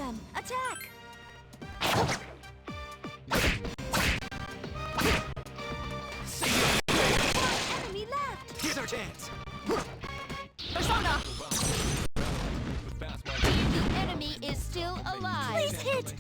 them. Attack! One enemy left! Here's our chance. Persona! The enemy is still alive. Please hit!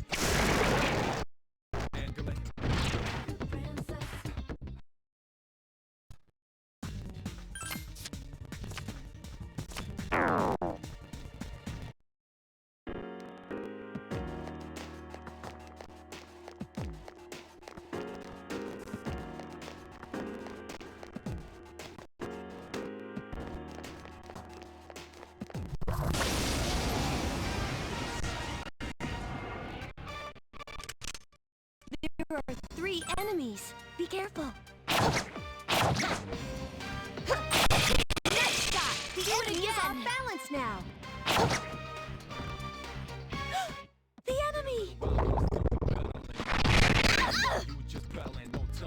There are 3 enemies. Be careful. Next shot! The enemy is off balance now. The enemy!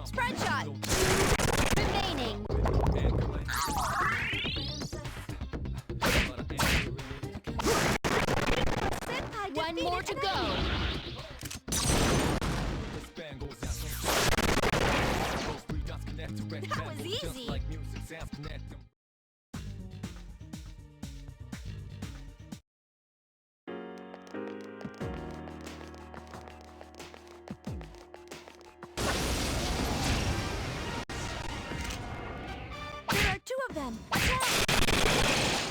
Spread shot! Remaining. One more to go. That was easy. There are 2 of them. Attack!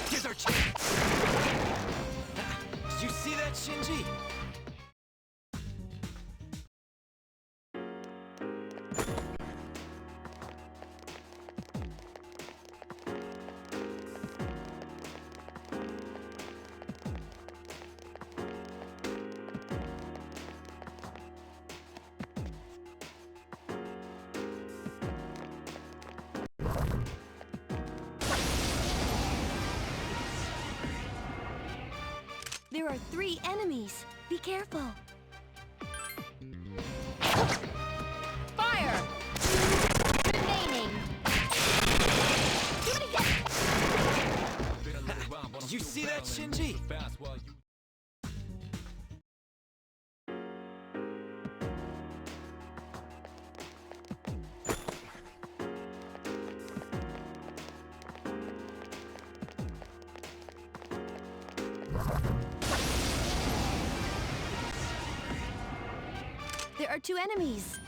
Here's our chance. Did you see that, Shinji? There are 3 enemies. Be careful. Fire! Remaining. Do it again. Did you see that, Shinji? There are 2 enemies.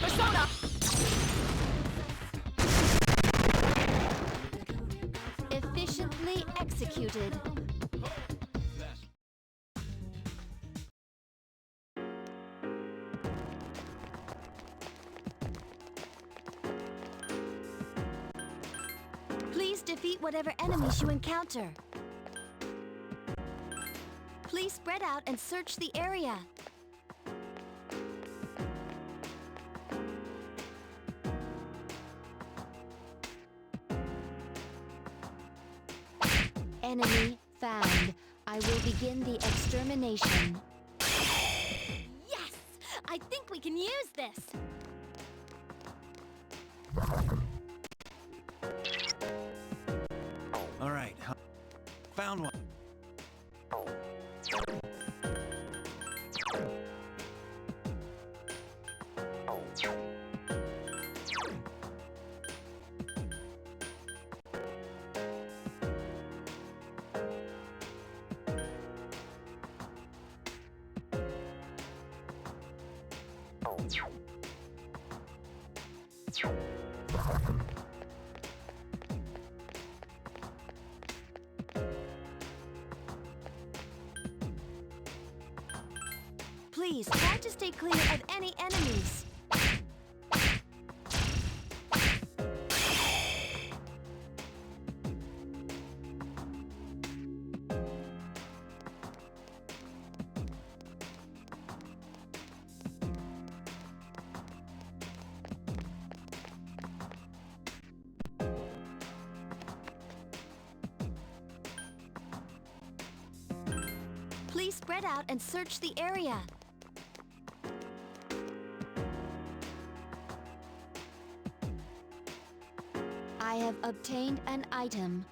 Persona! Efficiently executed. Please defeat whatever enemies you encounter. Please spread out and search the area. Enemy found. I will begin the extermination. Yes! I think we can use this! All right. Found one. Please, try to stay clear of any enemies. spread out and search the area. I have obtained an item.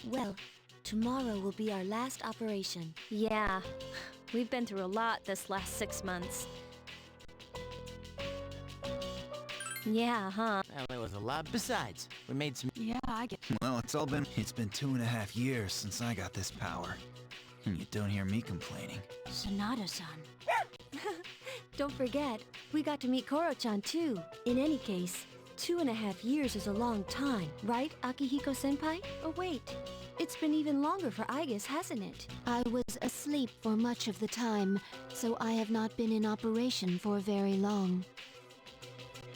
Well, tomorrow will be our last operation. Yeah, we've been through a lot this last 6 months. Yeah, huh? Well, there was a lot besides. We made some... Yeah, I get. Well, it's been 2.5 years since I got this power. And you don't hear me complaining. Sonata-san. Don't forget, we got to meet Koro-chan too. In any case, 2.5 years is a long time, right, Akihiko-senpai? Oh wait, it's been even longer for Aigis, hasn't it? I was asleep for much of the time, so I have not been in operation for very long.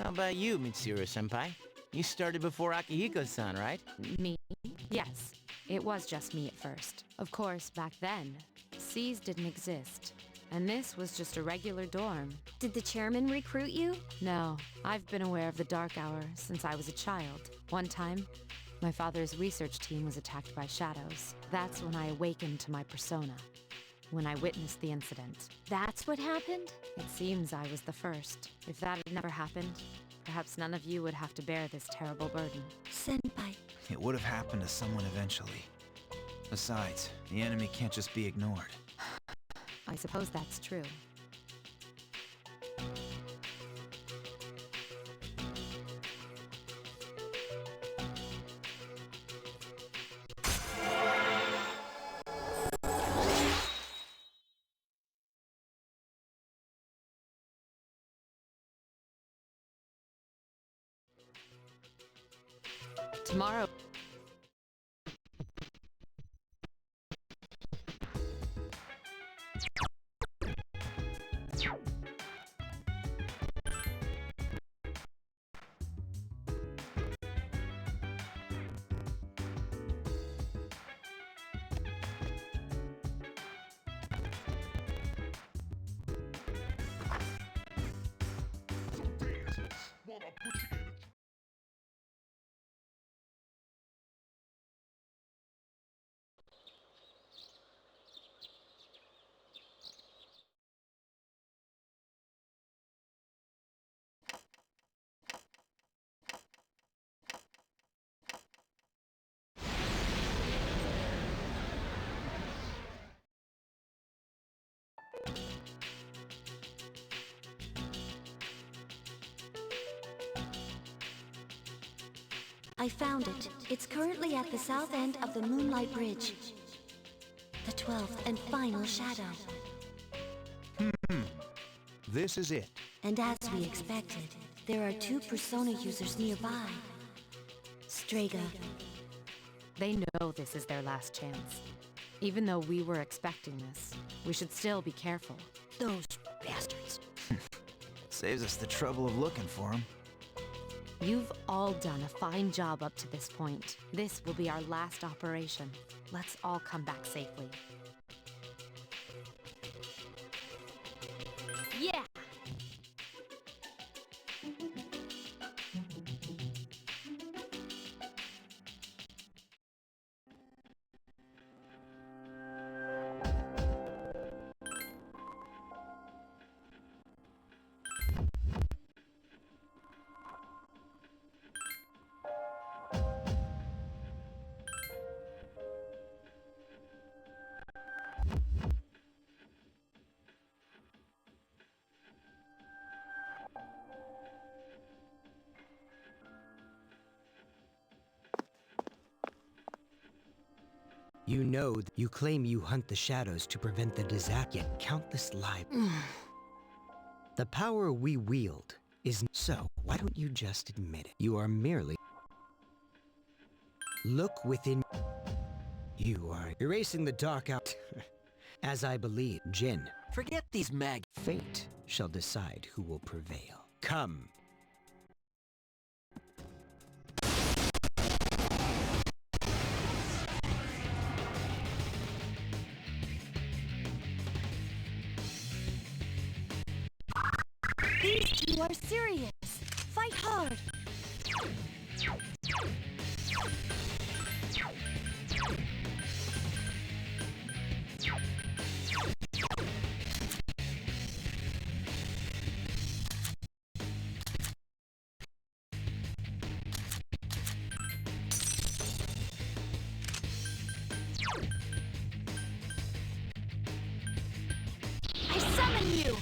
How about you, Mitsuru-senpai? You started before Akihiko-san, right? Me? Yes. It was just me at first. Of course, back then, C's didn't exist. And this was just a regular dorm. Did the chairman recruit you? No, I've been aware of the Dark Hour since I was a child. One time, my father's research team was attacked by shadows. That's when I awakened to my persona. When I witnessed the incident. That's what happened? It seems I was the first. If that had never happened, perhaps none of you would have to bear this terrible burden. Senpai. It would have happened to someone eventually. Besides, the enemy can't just be ignored. I suppose that's true. Tomorrow, I found it. It's currently at the south end of the Moonlight Bridge. The 12th and final shadow. This is it. And as we expected, there are 2 Persona users nearby. Strega. They know this is their last chance. Even though we were expecting this, we should still be careful. Those bastards. Saves us the trouble of looking for him. You've all done a fine job up to this point. This will be our last operation. Let's all come back safely. Yeah! You know, you claim you hunt the shadows to prevent the disaster, yet countless lives. The power we wield is so. Why don't you just admit it? You are merely. Look within. You are erasing the dark out. As I believe, Jin. Forget these mag. Fate shall decide who will prevail. Come. These 2 are serious. Fight hard. I summon you!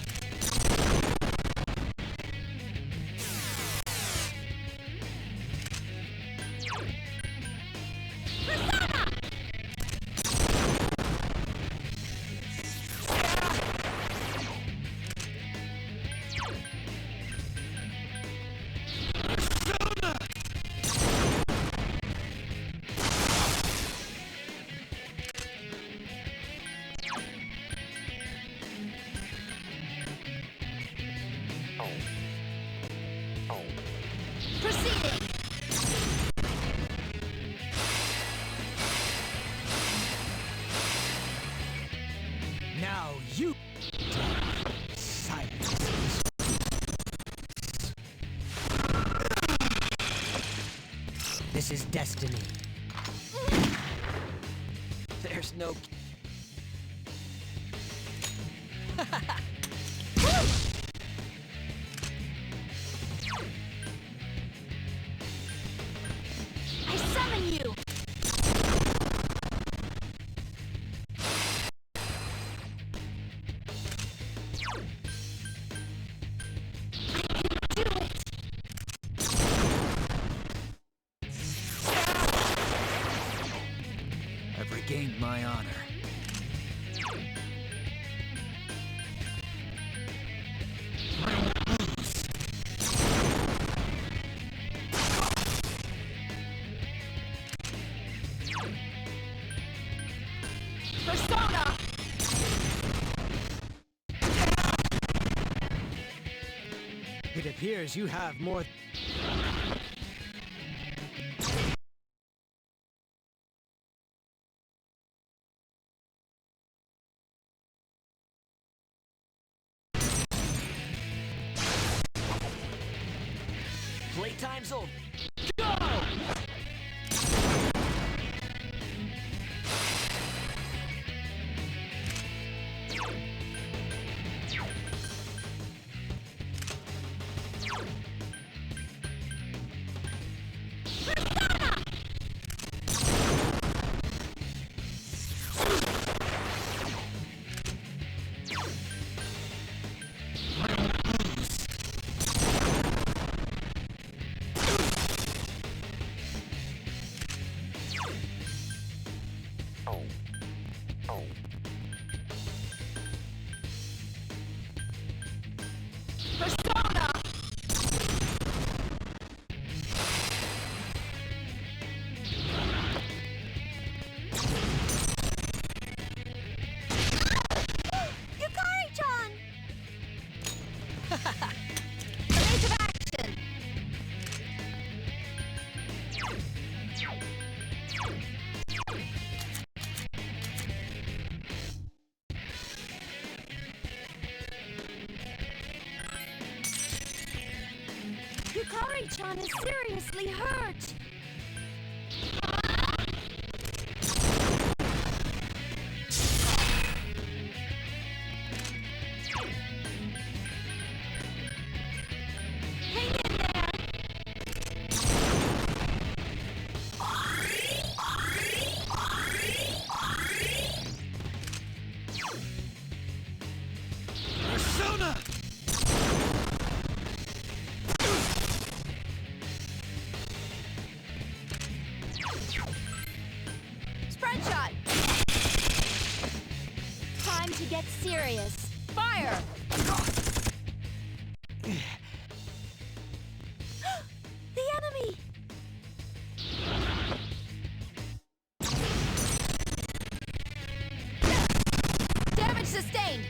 Proceeding! Now you. Silence. This is destiny. There's no... I summon you! I can do it! I've regained my honor. Persona! appears you have more... Playtime's over. Yukari-chan! Rage of action! Yukari-chan is seriously hurt! Hang in there! Persona! Spread shot! Time to get serious. Fire! The enemy! Damage sustained!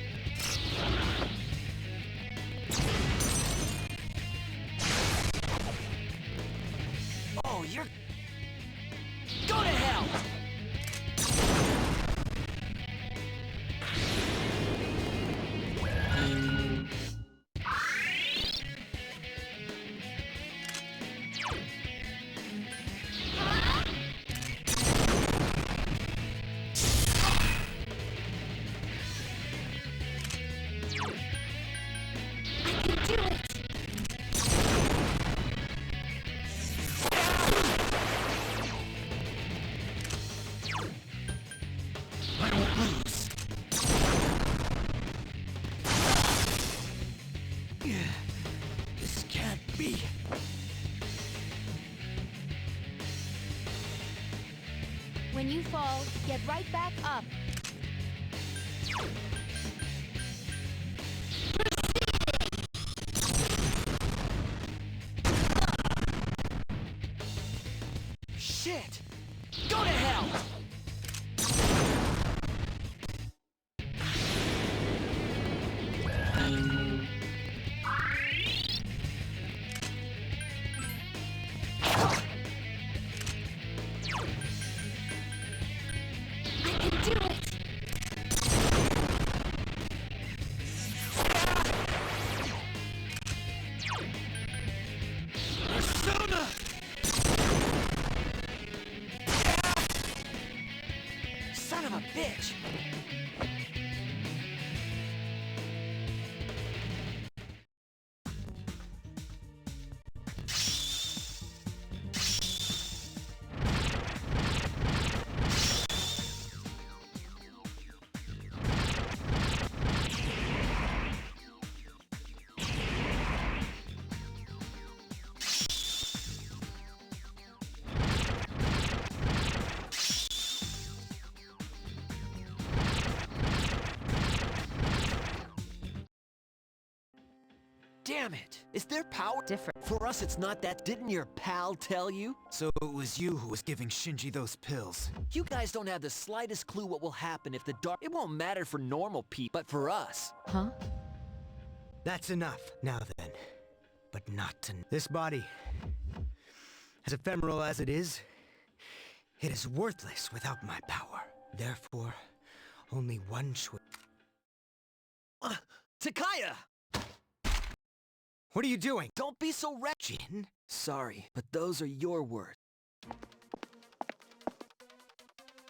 Oh, you're... Go to hell! I won't lose. This can't be. When you fall, get right back up. Shit! Go to hell! I can do it! Persona! Son of a bitch! Damn it! Is their power Different. For us, it's not that. Didn't your pal tell you? So it was you who was giving Shinji those pills. You guys don't have the slightest clue what will happen if the dark... It won't matter for normal people, but for us. Huh? That's enough. Now then, but not to... This body, as ephemeral as it is worthless without my power. Therefore, only one choice. Takaya! What are you doing? Don't be so Jin? Sorry, but those are your words.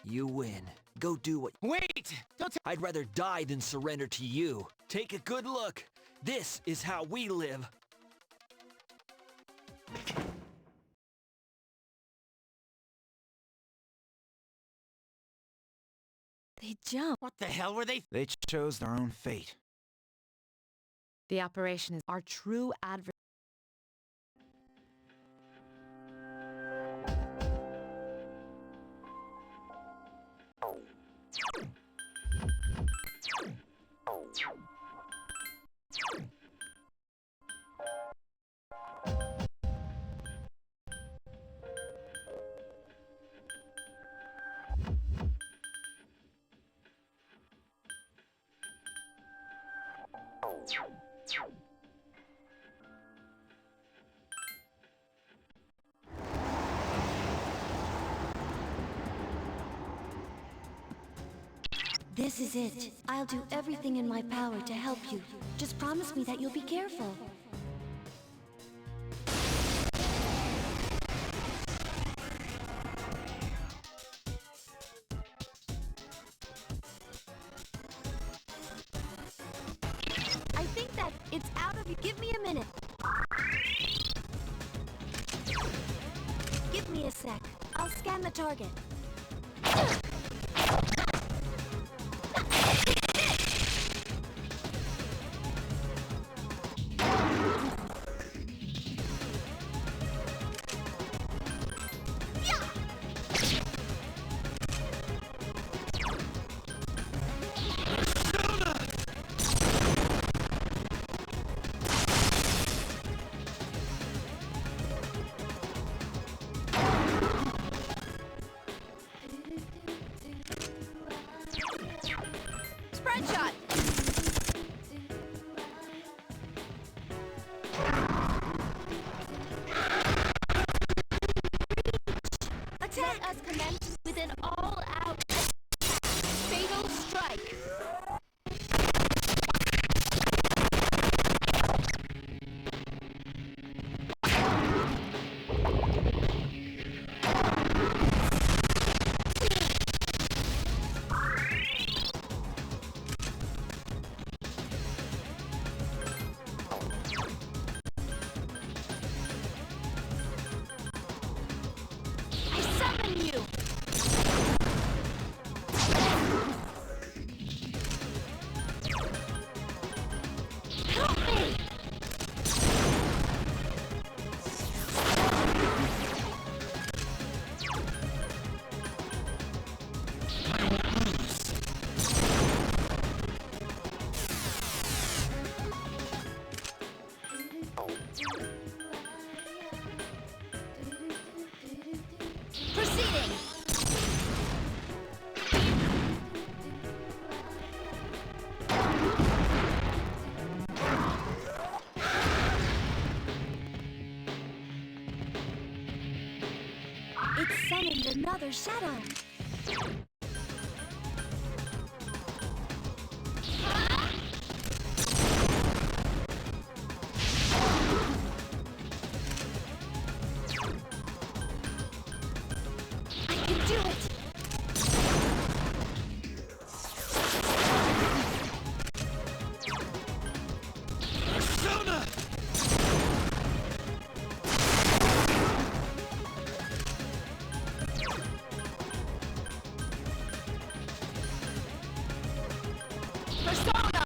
You win. Go do what— Wait! Don't I'd rather die than surrender to you. Take a good look. This is how we live. They jump. What the hell were they? They chose their own fate. The operation is our true adversary. This is it. I'll do everything in my power to help you. Just promise me that you'll be careful. I think that it's out of you. Give me a minute. Give me a sec. I'll scan the target. Spread shot. Let us commence with an all-out fatal strike. I summon you. Help me. Proceeding. It summoned another shadow. I can do it. Persona! Persona.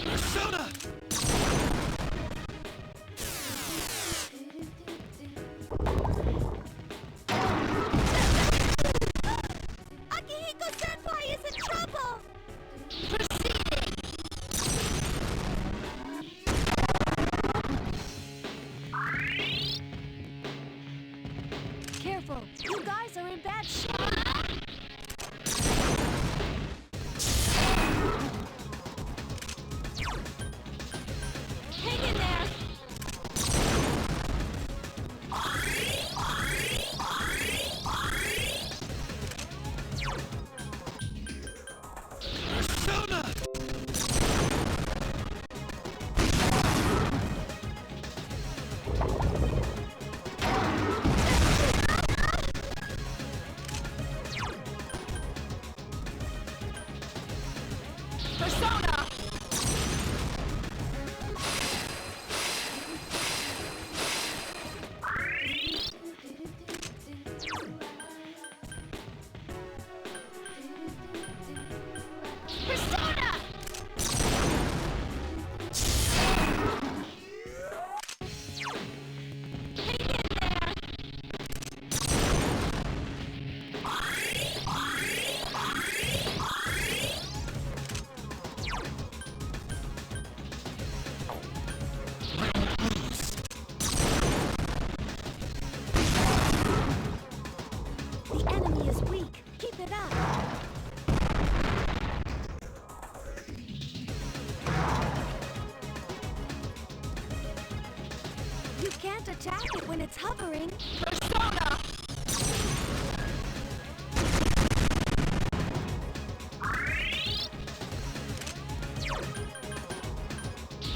Persona! Akihiko-senpai is in trouble! Careful, you guys are in bad shape. Hang in there! Persona! Persona! Persona! Hang in there! The enemy is weak. Keep it up. You can't attack it when it's hovering. Persona!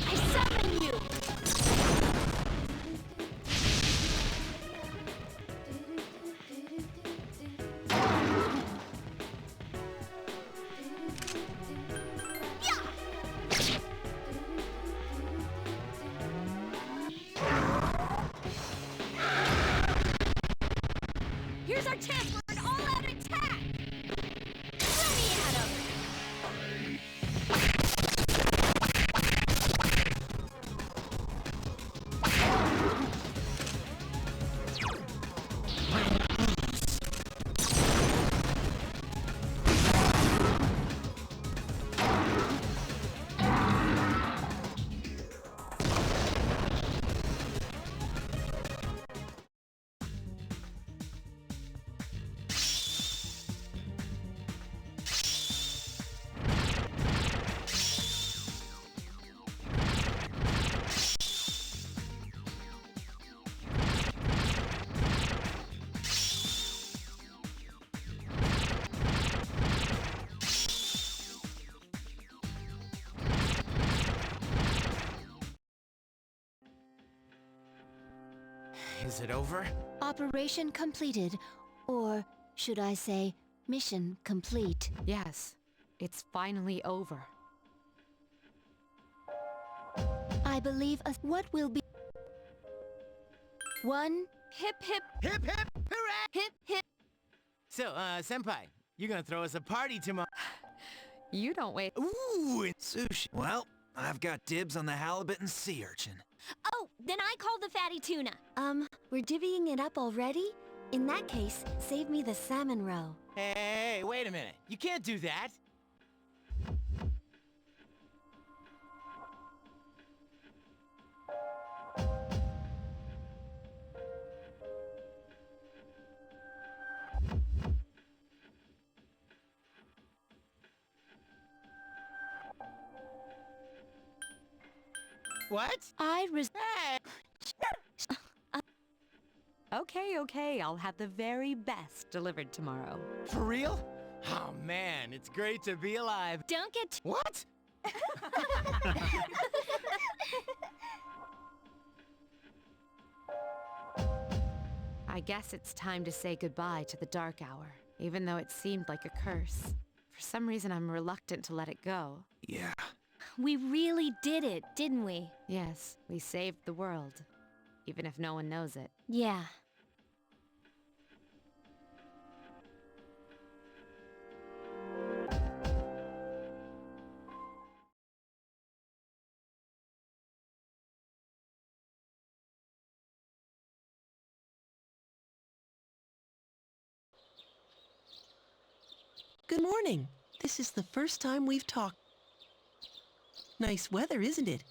I summon you! Here's our chance for an all-out attack! Throw me at him! Is it over? Operation completed. Or should I say, mission complete. Yes, it's finally over. I believe what will be... One hip hip Hip hip hooray! hip hip. So, senpai, you're gonna throw us a party tomorrow. You don't wait. Ooh, Sushi. Well, I've got dibs on the halibut and sea urchin. Oh, then I call the fatty tuna. We're divvying it up already? In that case, save me the salmon roe. Hey, wait a minute. You can't do that. What? Hey! Okay, I'll have the very best delivered tomorrow. For real? Oh man, it's great to be alive. Don't get What? I guess it's time to say goodbye to the Dark Hour, even though it seemed like a curse. For some reason, I'm reluctant to let it go. Yeah. We really did it, didn't we? Yes, we saved the world, even if no one knows it. Yeah. Good morning. This is the first time we've talked. Nice weather, isn't it?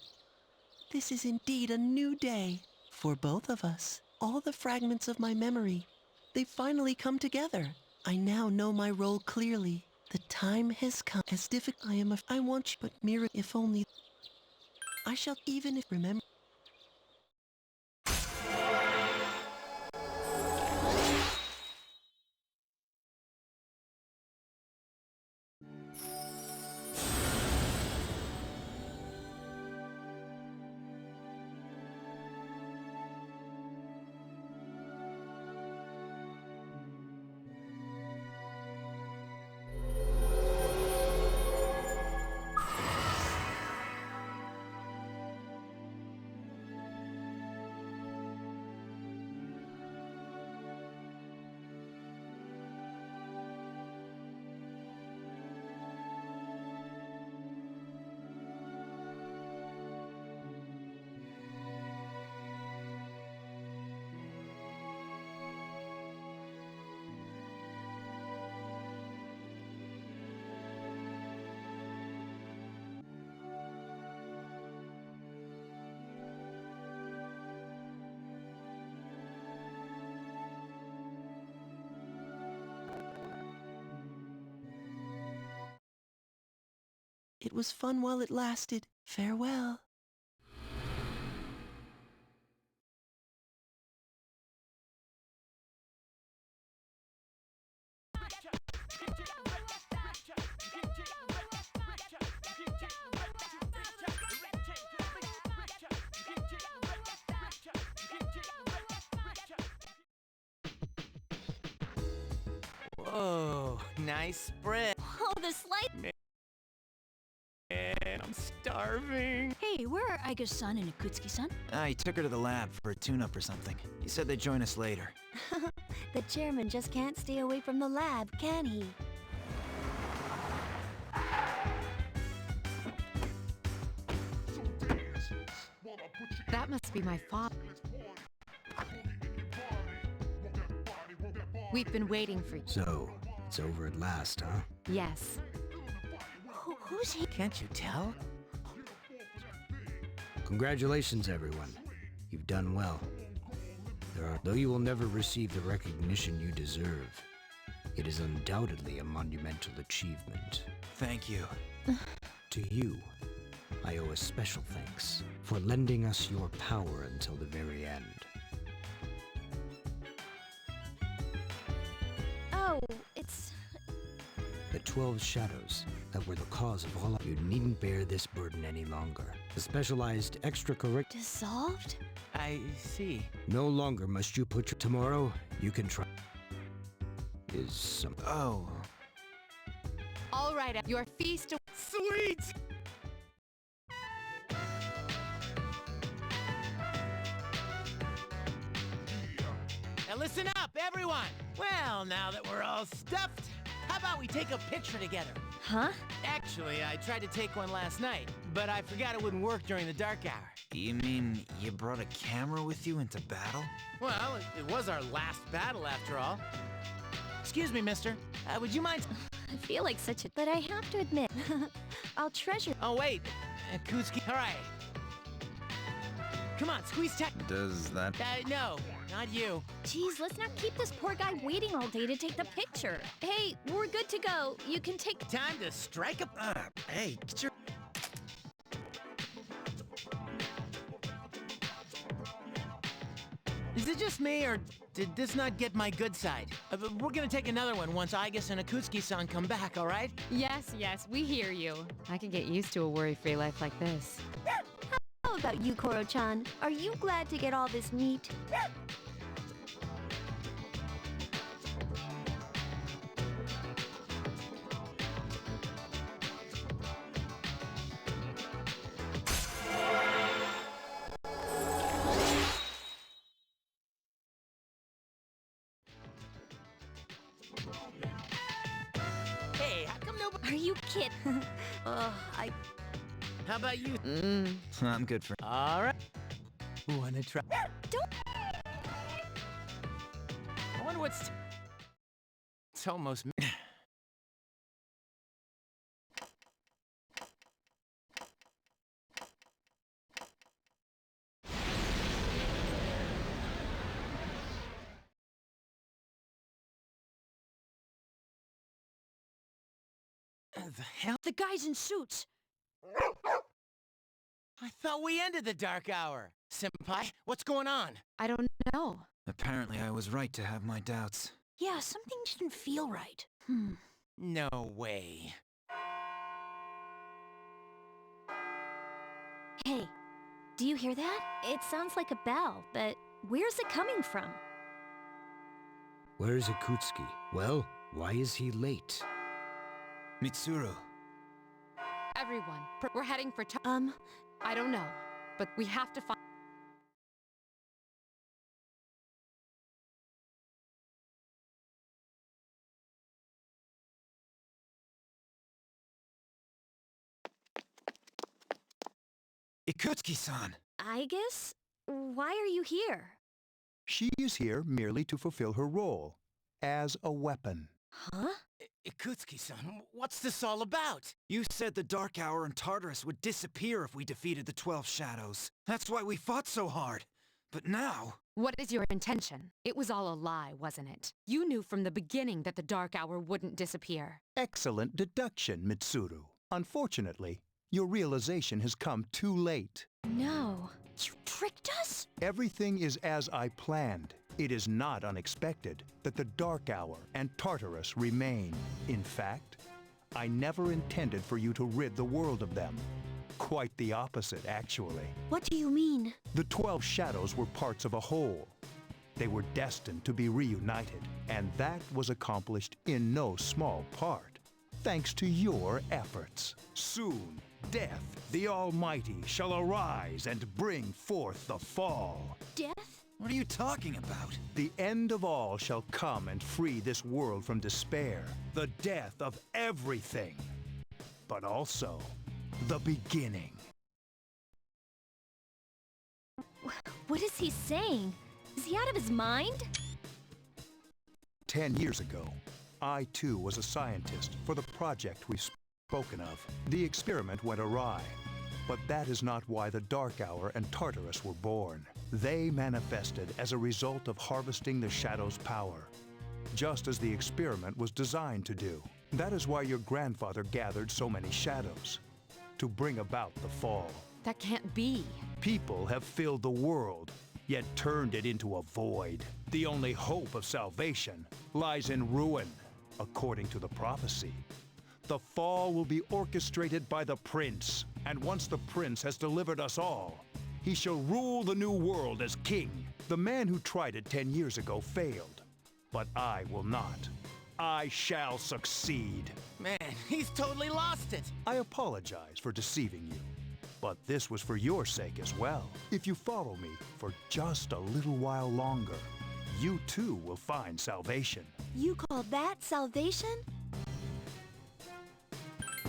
This is indeed a new day for both of us. All the fragments of my memory, they've finally come together. I now know my role clearly. The time has come. As difficult I want you, but Mira, if only I shall even if remember. It was fun while it lasted. Farewell. Whoa, nice spread. Oh, the slide. Man, I'm starving. Hey, where are Aiga's-san and Akutsuki-san? I took her to the lab for a tune-up or something. He said they'd join us later. The chairman just can't stay away from the lab, can he? That must be my father. We've been waiting for you. So, it's over at last, huh? Yes. Who's he? Can't you tell? Congratulations, everyone. You've done well. Though you will never receive the recognition you deserve, it is undoubtedly a monumental achievement. Thank you. To you, I owe a special thanks for lending us your power until the very end. Oh, it's... The 12 shadows that were the cause of all. You needn't bear this burden any longer. The specialized extracurricular. Dissolved? I see. No longer must you put your. Tomorrow, you can try. Is some. Oh. All right, your feast. Sweet! Now listen up, everyone! Well, now that we're all stuffed, how about we take a picture together? Huh? Actually, I tried to take one last night, but I forgot it wouldn't work during the dark hour. You mean you brought a camera with you into battle? Well, it was our last battle after all. Excuse me, mister. Would you mind... I feel like such a... But I have to admit, I'll treasure... Oh, wait. Kuski. All right. Come on, squeeze tight. Does that... No, not you. Geez, let's not keep this poor guy waiting all day to take the picture. Hey, we're good to go. You can take... Time to strike a... hey, get your... Is it just me, or did this not get my good side? We're gonna take another one once Aigas and Akutsuki-san come back, all right? Yes, we hear you. I can get used to a worry-free life like this. How about you, Koro-chan? Are you glad to get all this meat? Hey, how come nobody... Are you kidding? How about you? I'm good for... All right. Wanna try? Don't... I wonder what's... It's almost... The hell? The guys in suits. I thought we ended the dark hour. Senpai, what's going on? I don't know. Apparently I was right to have my doubts. Yeah, something didn't feel right. No way. Hey, do you hear that? It sounds like a bell, but where's it coming from? Where's Akutsuki? Well, why is he late? Mitsuru, Everyone, we're heading for I don't know, but we have to find... Ikutsuki-san! I guess? Why are you here? She is here merely to fulfill her role as a weapon. Huh? Ikutsuki-san, what's this all about? You said the Dark Hour and Tartarus would disappear if we defeated the 12 Shadows. That's why we fought so hard. But now... What is your intention? It was all a lie, wasn't it? You knew from the beginning that the Dark Hour wouldn't disappear. Excellent deduction, Mitsuru. Unfortunately, your realization has come too late. No. You tricked us? Everything is as I planned. It is not unexpected that the Dark Hour and Tartarus remain. In fact, I never intended for you to rid the world of them. Quite the opposite, actually. What do you mean? The 12 Shadows were parts of a whole. They were destined to be reunited, and that was accomplished in no small part, thanks to your efforts. Soon, Death, the Almighty, shall arise and bring forth the fall. Death? What are you talking about? The end of all shall come and free this world from despair, the death of everything, but also the beginning. What is he saying? Is he out of his mind? 10 years ago, I too was a scientist for the project we've spoken of. The experiment went awry, but that is not why the Dark Hour and Tartarus were born. They manifested as a result of harvesting the Shadow's power, just as the experiment was designed to do. That is why your grandfather gathered so many shadows, to bring about the fall. That can't be. People have filled the world, yet turned it into a void. The only hope of salvation lies in ruin, according to the prophecy. The fall will be orchestrated by the prince, and once the prince has delivered us all, he shall rule the new world as king. The man who tried it 10 years ago failed, but I will not. I shall succeed. Man, he's totally lost it. I apologize for deceiving you, but this was for your sake as well. If you follow me for just a little while longer, you too will find salvation. You call that salvation?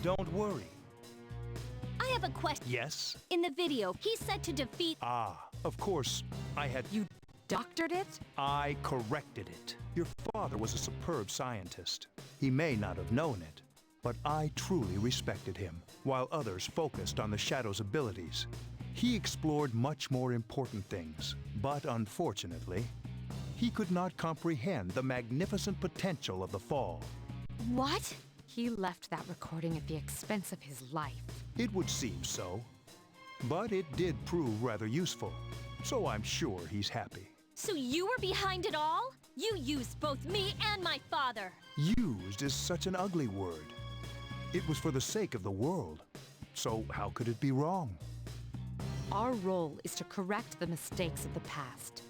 Don't worry. I have a question. Yes? In the video, he said to defeat... Ah, of course, I had... You doctored it? I corrected it. Your father was a superb scientist. He may not have known it, but I truly respected him. While others focused on the Shadow's abilities, he explored much more important things. But unfortunately, he could not comprehend the magnificent potential of the fall. What? He left that recording at the expense of his life. It would seem so. But it did prove rather useful, so I'm sure he's happy. So you were behind it all? You used both me and my father. Used is such an ugly word. It was for the sake of the world, so how could it be wrong? Our role is to correct the mistakes of the past.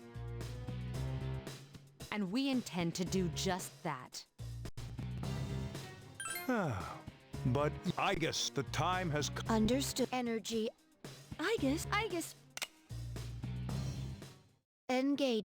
And we intend to do just that. But I guess the time has come. Understood. Energy. I guess. Engage.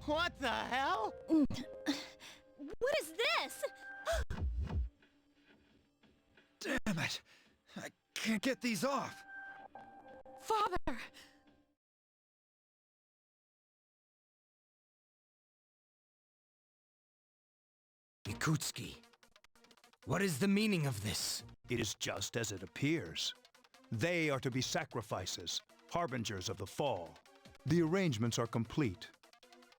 What the hell? What is this? Damn it! I can't get these off! Father! Yakutski, what is the meaning of this? It is just as it appears. They are to be sacrifices, harbingers of the fall. The arrangements are complete.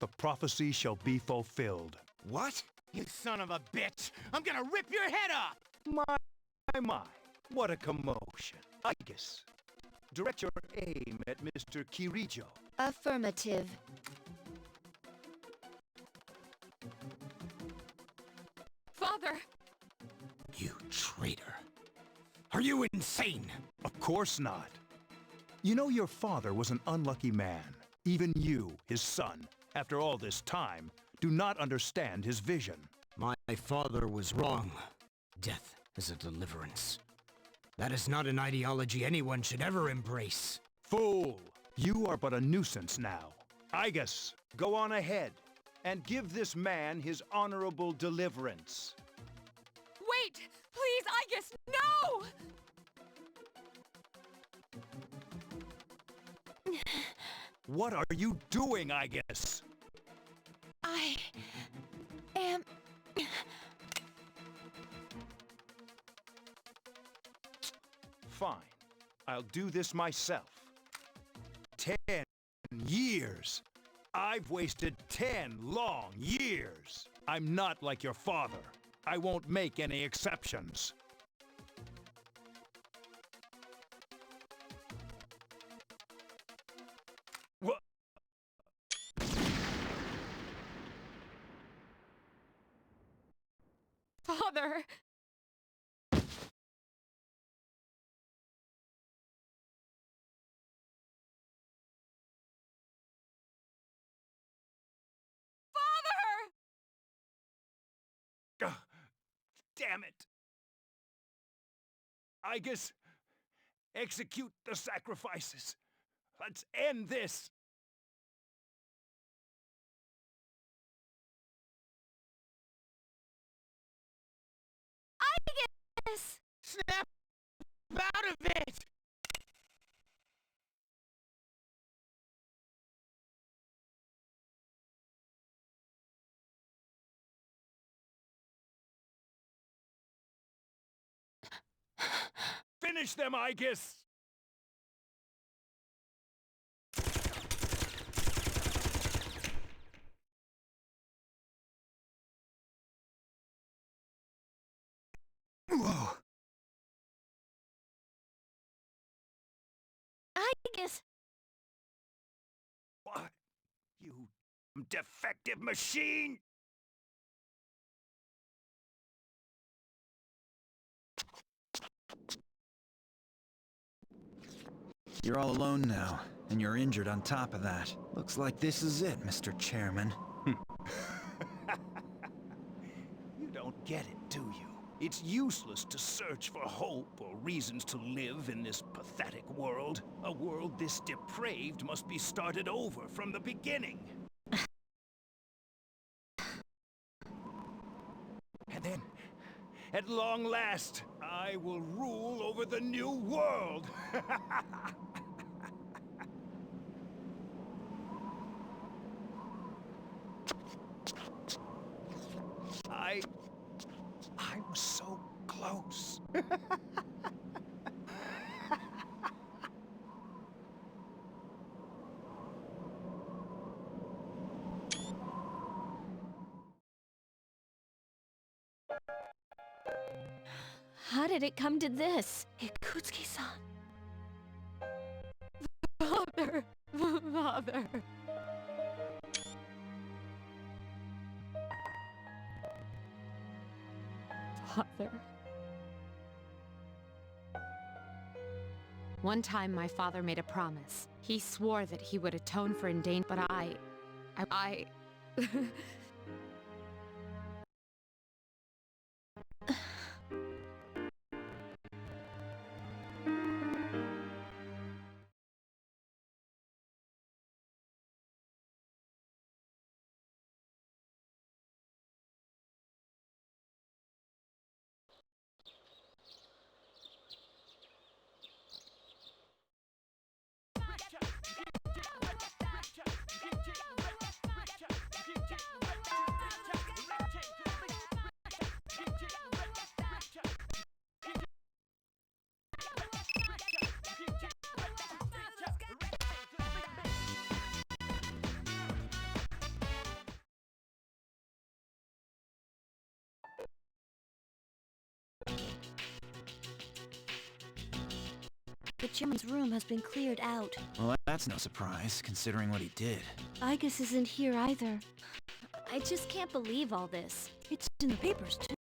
The prophecy shall be fulfilled. What? You son of a bitch! I'm gonna rip your head off! My, what a commotion. Igus, direct your aim at Mr. Kirijo. Affirmative. Father! You traitor. Are you insane? Of course not. You know your father was an unlucky man. Even you, his son, after all this time, do not understand his vision. My father was wrong. Death is a deliverance. That is not an ideology anyone should ever embrace. Fool! You are but a nuisance now. Igus, go on ahead and give this man his honorable deliverance. Wait! Please, Igus, no! What are you doing, Igus? I am... Fine. I'll do this myself. 10 years. I've wasted 10 long years. I'm not like your father. I won't make any exceptions. What? Father! Ugh, damn it. Igus, execute the sacrifices. Let's end this. Igus! Snap out of it! Finish them, Igus! Whoa! Igus! What? You defective machine! You're all alone now, and you're injured on top of that. Looks like this is it, Mr. Chairman. You don't get it, do you? It's useless to search for hope or reasons to live in this pathetic world. A world this depraved must be started over from the beginning. And then, at long last, I will rule over the new world. I was so close. How did it come to this? Ikutsuki-san. Father! Father! Father. One time my father made a promise. He swore that he would atone for endangerment, but I... The chairman's room has been cleared out. Well, that's no surprise, considering what he did. Igus isn't here either. I just can't believe all this. It's in the papers, too.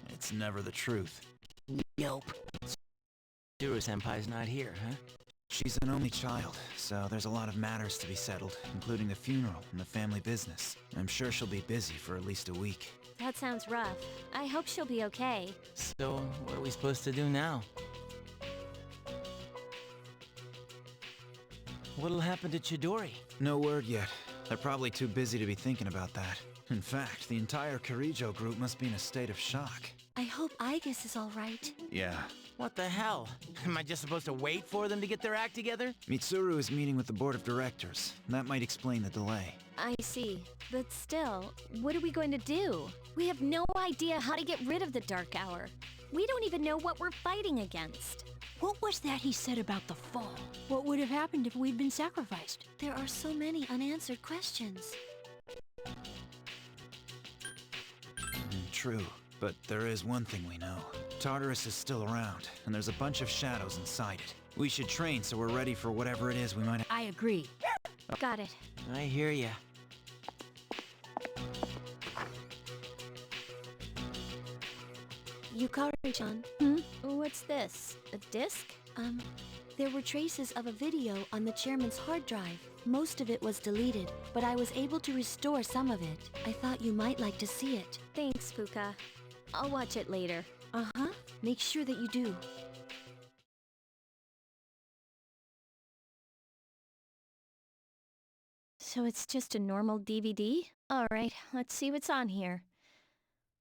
It's never the truth. Nope. Tsuru-senpai's not here, huh? She's an only child, so there's a lot of matters to be settled, including the funeral and the family business. I'm sure she'll be busy for at least a week. That sounds rough. I hope she'll be okay. So, what are we supposed to do now? What'll happen to Chidori? No word yet. They're probably too busy to be thinking about that. In fact, the entire Kirijo group must be in a state of shock. I hope Igus is all right. Yeah. What the hell? Am I just supposed to wait for them to get their act together? Mitsuru is meeting with the board of directors. That might explain the delay. I see. But still, what are we going to do? We have no idea how to get rid of the Dark Hour. We don't even know what we're fighting against. What was that he said about the fall? What would have happened if we'd been sacrificed? There are so many unanswered questions. True, but there is one thing we know. Tartarus is still around, and there's a bunch of shadows inside it. We should train so we're ready for whatever it is we might have. I agree. Got it. I hear ya. Yukari-chan. What's this? A disc? There were traces of a video on the chairman's hard drive. Most of it was deleted, but I was able to restore some of it. I thought you might like to see it. Thanks, Fuka. I'll watch it later. Uh-huh. Make sure that you do. So it's just a normal DVD? Alright, let's see what's on here.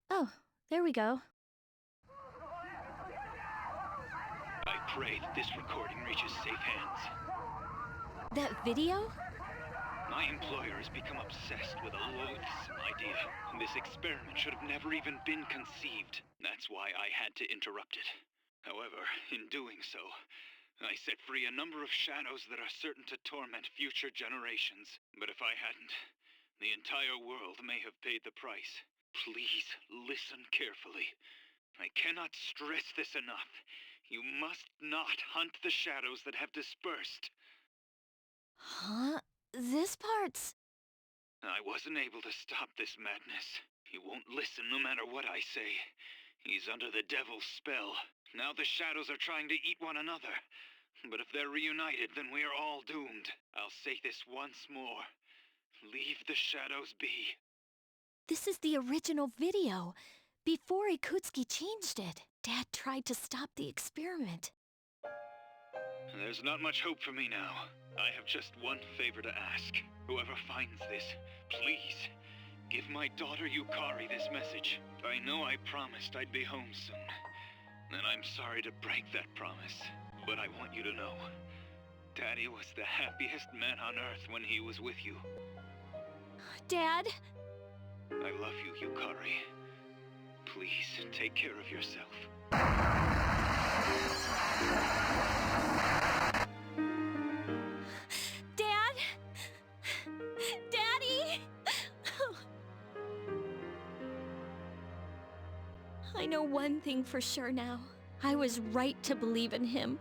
Oh, there we go. I pray that this recording reaches safe hands. That video? My employer has become obsessed with a loathsome idea. This experiment should have never even been conceived. That's why I had to interrupt it. However, in doing so, I set free a number of shadows that are certain to torment future generations. But if I hadn't, the entire world may have paid the price. Please listen carefully. I cannot stress this enough. You must not hunt the shadows that have dispersed. Huh? This part's... I wasn't able to stop this madness. He won't listen no matter what I say. He's under the devil's spell. Now the shadows are trying to eat one another. But if they're reunited, then we are all doomed. I'll say this once more. Leave the shadows be. This is the original video. Before Ikutsuki changed it, Dad tried to stop the experiment. There's not much hope for me now. I have just one favor to ask. Whoever finds this, please, give my daughter Yukari this message. I know I promised I'd be home soon. And I'm sorry to break that promise. But I want you to know, Daddy was the happiest man on Earth when he was with you. Dad? I love you, Yukari. Please, take care of yourself. Dad? Daddy? I know one thing for sure now. I was right to believe in him.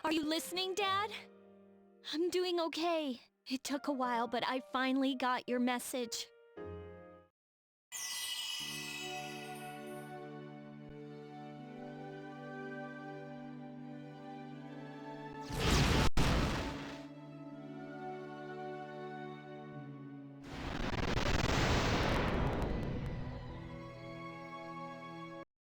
Are you listening, Dad? I'm doing okay. It took a while, but I finally got your message.